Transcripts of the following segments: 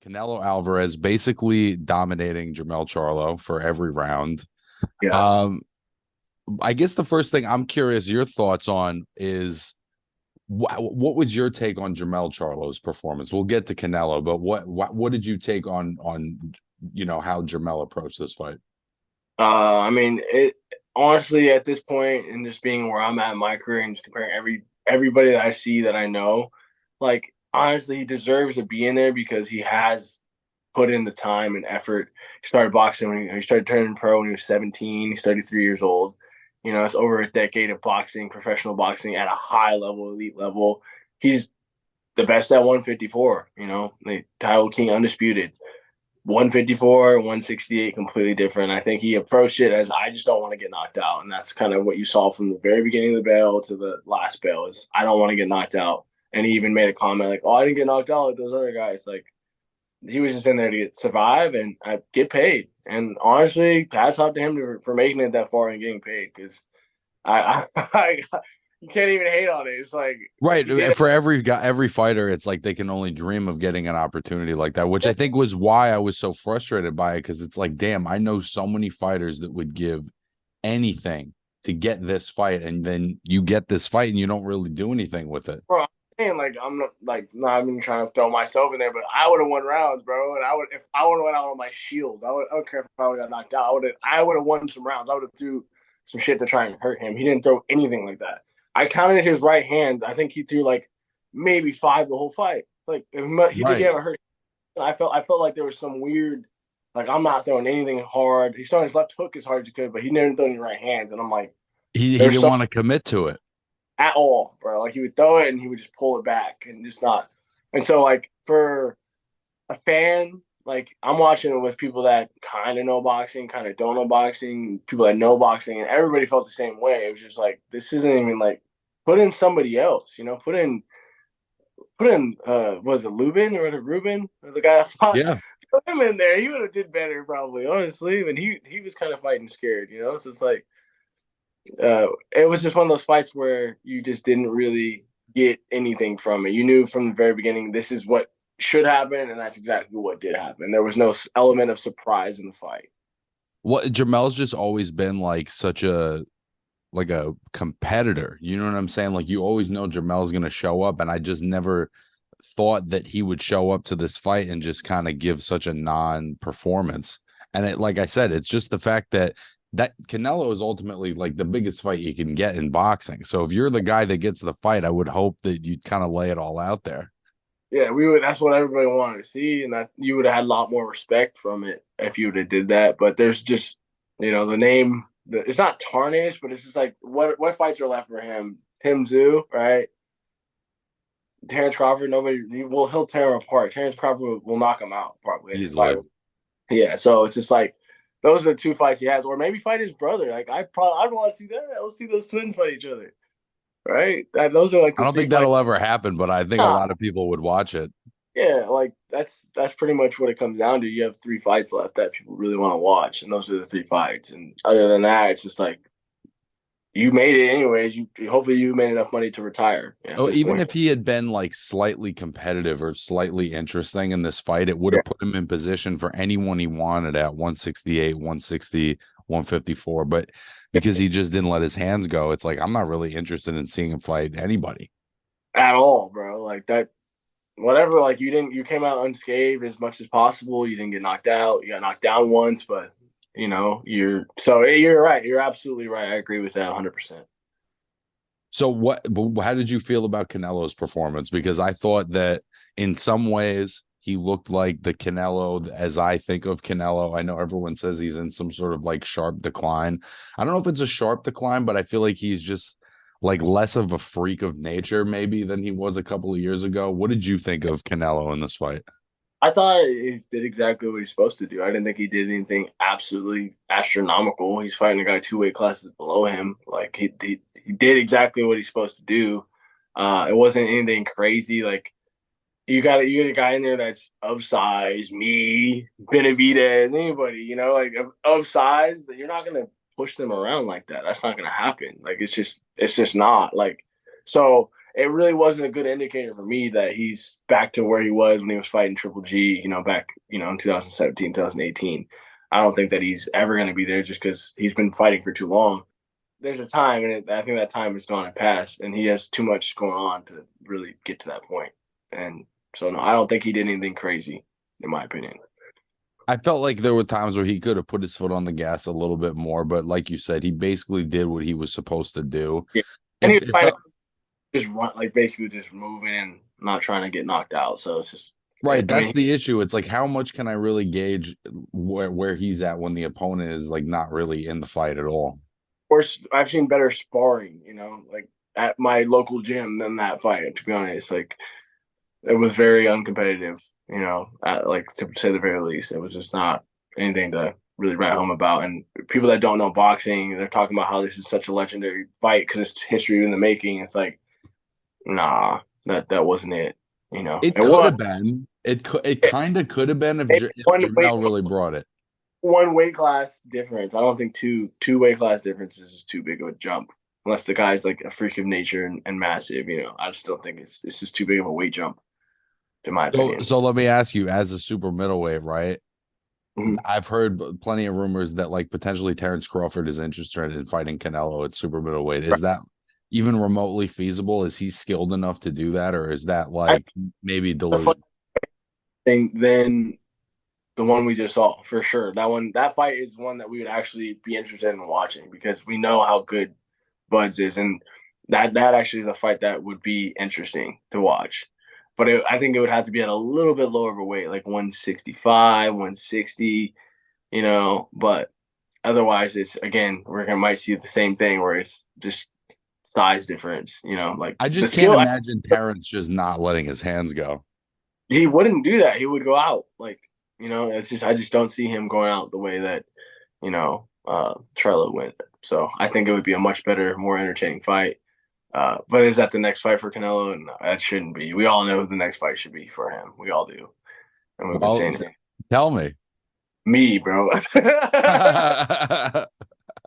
Canelo Alvarez basically dominating Jermell Charlo for every round. Yeah. Um, I guess the first thing I'm curious your thoughts on is what was your take on Jermell Charlo's performance? We'll get to Canelo, but what did you take on how Jermell approached this fight? I mean, it honestly at this point, and just being where I'm at in my career, and just comparing everybody that I see that I know, like honestly, he deserves to be in there because he has put in the time and effort. He started boxing when he started turning pro when he was 17. He's 33 years old. You know, it's over a decade of boxing, professional boxing at a high level, elite level. He's the best at 154. You know, the title king, undisputed. 154, 168, completely different. I think he approached it as I just don't want to get knocked out. And that's kind of what you saw from the very beginning of the bell to the last bell is I don't want to get knocked out. And he even made a comment like, oh, I didn't get knocked out like those other guys. Like he was just in there to survive and get paid. And honestly, hats off to him for making it that far and getting paid because I you can't even hate on it. It's like Right. he did For every guy, every fighter, it's like they can only dream of getting an opportunity like that, which I think was why I was so frustrated by it. Cause it's like, damn, I know so many fighters that would give anything to get this fight. And then you get this fight and you don't really do anything with it. bro. And like I'm not even trying to throw myself in there, but I would have won rounds, bro. And if I would have went out on my shield, I don't care if I would have got knocked out. I would have won some rounds. I would have threw some shit to try and hurt him. He didn't throw anything like that. I counted his right hand. I think he threw like maybe five the whole fight. Like he did Right. get hurt. I felt like there was some weird. Like I'm not throwing anything hard. He's throwing his left hook as hard as he could, but he never threw any right hands. And I'm like, He there's didn't some want to commit to it. at all, bro. Like he would throw it and he would just pull it back and just not. And so like for a fan, like I'm watching it with people that kind of know boxing, kind of don't know boxing, people that know boxing, and everybody felt the same way. It was just like this isn't even like put in somebody else, you know, put in was it Lubin or Ruben, the guy that fought? Yeah. Put him in there. He would have did better probably, honestly. And he was kind of fighting scared, you know. So it's like it was just one of those fights where you just didn't really get anything from it. You knew from the very beginning this is what should happen, and that's exactly what did happen. There was no element of surprise in the fight. What Jamel's just always been like such a like a competitor. You know what I'm saying? Like you always know Jamel's gonna show up, and I just never thought that he would show up to this fight and just kind of give such a non-performance. And it, like I said, it's just the fact that Canelo is ultimately like the biggest fight you can get in boxing. So if you're the guy that gets the fight, I would hope that you'd kind of lay it all out there. Yeah, we would. That's what everybody wanted to see, and that you would have had a lot more respect from it if you would have did that. But there's just, the name. It's not tarnished, but it's just like what fights are left for him? Tim Zoo, right? Terrence Crawford. Nobody. He'll tear him apart. Terrence Crawford will knock him out probably in his fight. Easily. Yeah, so it's just like those are the two fights he has, or maybe fight his brother. Like I'd want to see that. Let's see those twins fight each other, right? Those are like I the don't three think fights. that'll ever happen, but I think a Nah, lot of people would watch it. yeah, like that's pretty much what it comes down to. You have three fights left that people really want to watch, and those are the three fights. And other than that, it's just like you made it anyways. You hopefully you made enough money to retire at Oh, this even point. if he had been like slightly competitive or slightly interesting in this fight, it would Yeah, have put him in position for anyone he wanted at 168, 160, 154. But because he just didn't let his hands go, it's like I'm not really interested in seeing him fight anybody. at all, bro. Like that. Whatever. Like you came out unscathed as much as possible. You didn't get knocked out. You got knocked down once, but you're right. You're absolutely right. I agree with that 100%. So how did you feel about Canelo's performance? Because I thought that in some ways he looked like the Canelo as I think of Canelo. I know everyone says he's in some sort of like sharp decline. I don't know if it's a sharp decline, but I feel like he's just like less of a freak of nature maybe than he was a couple of years ago. What did you think of Canelo in this fight? I thought he did exactly what he's supposed to do. I didn't think he did anything absolutely astronomical. He's fighting a guy two weight classes below him. Like he did exactly what he's supposed to do. It wasn't anything crazy. Like you get a guy in there that's of size, me, Benavidez, anybody, like of size. That you're not gonna push them around like that. That's not gonna happen. Like it's just not like so. it really wasn't a good indicator for me that he's back to where he was when he was fighting Triple G, back, in 2017, 2018. I don't think that he's ever going to be there just because he's been fighting for too long. There's a time, and I think that time is gone and past, and he has too much going on to really get to that point. And so, no, I don't think he did anything crazy, in my opinion. I felt like there were times where he could have put his foot on the gas a little bit more, but like you said, he basically did what he was supposed to do. Yeah. And he was fighting, just run, like basically just moving and not trying to get knocked out. So it's just right. I That's mean, the issue. It's like, how much can I really gauge where he's at when the opponent is like not really in the fight at all? or I've seen better sparring, like at my local gym than that fight. To be honest, like it was very uncompetitive. Like to say the very least, it was just not anything to really write home about. And people that don't know boxing, they're talking about how this is such a legendary fight because it's history in the making. It's like, nah, that wasn't it. It It could was have been. It kind of could have been if, if one weight Jermell really brought it. one weight class difference. I don't think two weight class differences is too big of a jump. Unless the guy's like a freak of nature and massive, I just don't think it's just too big of a weight jump, in my So, opinion. so let me ask you, as a super middleweight, right? Mhm. I've heard plenty of rumors that like potentially Terrence Crawford is interested in fighting Canelo at super middleweight. Is that even remotely feasible? Is he skilled enough to do that, or is that I like maybe the fun delusion? thing then the one we just saw for sure. That fight is one that we would actually be interested in watching because we know how good Buds is, and that actually is a fight that would be interesting to watch. But I think it would have to be at a little bit lower of a weight, like 165, 160, But otherwise, it's again we're gonna might see the same thing where it's just size difference. Like I the just can't skill. imagine Terrence just not letting his hands go. He wouldn't do that. He would go out. Like, it's just I just don't see him going out the way that, Charlo went. So I think it would be a much better, more entertaining fight. But is that the next fight for Canelo? And that shouldn't be. We all know who the next fight should be for him. We all do. And we've been Well, saying it. tell me. Me, bro. I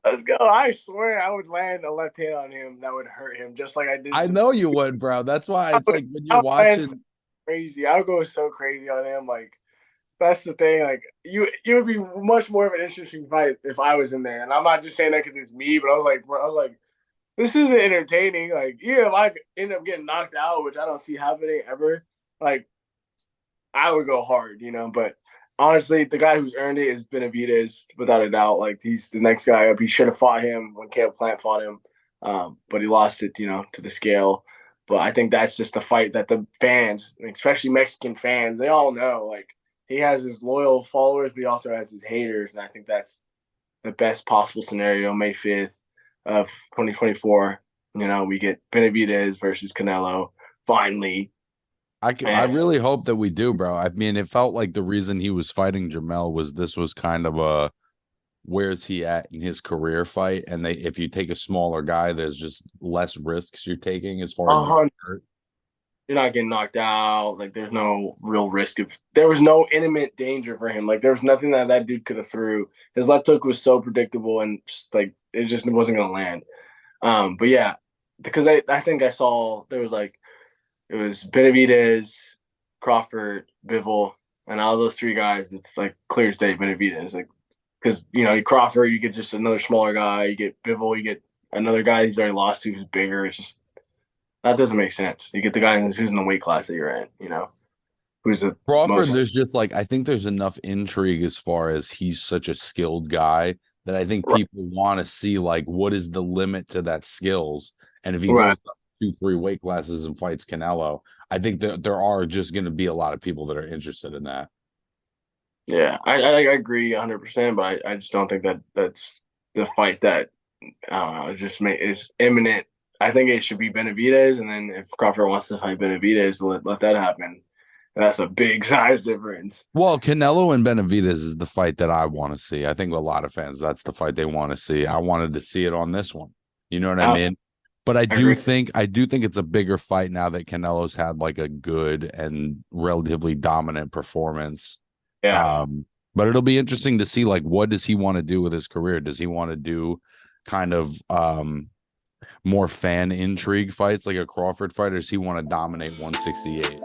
Let's go. I swear I would land a left hand on him that would hurt him just like I did to know you would, bro. That's why it's like when I you're would land so watching. crazy. I would go so crazy on him. Like that's the thing. Like you would be much more of an interesting fight if I was in there. And I'm not just saying that because it's me, but I was like, bro, this isn't entertaining. Like, yeah, if I end up getting knocked out, which I don't see happening ever, like I would go hard, But honestly, the guy who's earned it is Benavidez, without a doubt. Like he's the next guy up. He should have fought him when Caleb Plant fought him, but he lost it, to the scale. But I think that's just a fight that the fans, especially Mexican fans, they all know. Like he has his loyal followers, but he also has his haters, and I think that's the best possible scenario. May 5th of 2024. We get Benavidez versus Canelo finally. I really hope that we do, bro. I mean, it felt like the reason he was fighting Jermell was this was kind of a where's he at in his career fight, and if you take a smaller guy, there's just less risks you're taking as far as getting hurt. You're not getting knocked out. Like there's no real risk of. There was no imminent danger for him. Like there was nothing that dude could have threw. His left hook was so predictable and like it just wasn't gonna land. But yeah, because I think I saw there was like it was Benavidez, Crawford, Bivol, and all those three guys. It's like clear as day Benavidez. Like because Crawford, you get just another smaller guy. You get Bivol, you get another guy he's already lost to who's bigger. It's just that doesn't make sense. You get the guy who's in the weight class that you're in, who's the Crawford, most. there's just like I think there's enough intrigue as far as he's such a skilled guy that I think Right. people want to see like what is the limit to that skills, and if he Right. goes up 2, 3 weight classes and fights Canelo, I think that there are just going to be a lot of people that are interested in that. Yeah, I agree 100%, but I just don't think that's the fight that I don't know. It's just it's imminent. I think it should be Benavidez, and then if Crawford wants to fight Benavidez, let that happen. And that's a big size difference. Well, Canelo and Benavidez is the fight that I want to see. I think a lot of fans, that's the fight they want to see. I wanted to see it on this one. You know what I I mean? But agree. I do think it's a bigger fight now that Canelo's had like a good and relatively dominant performance. Yeah. But it'll be interesting to see like what does he want to do with his career? Does he want to do kind of more fan intrigue fights like a Crawford fight, or does he want to dominate 168?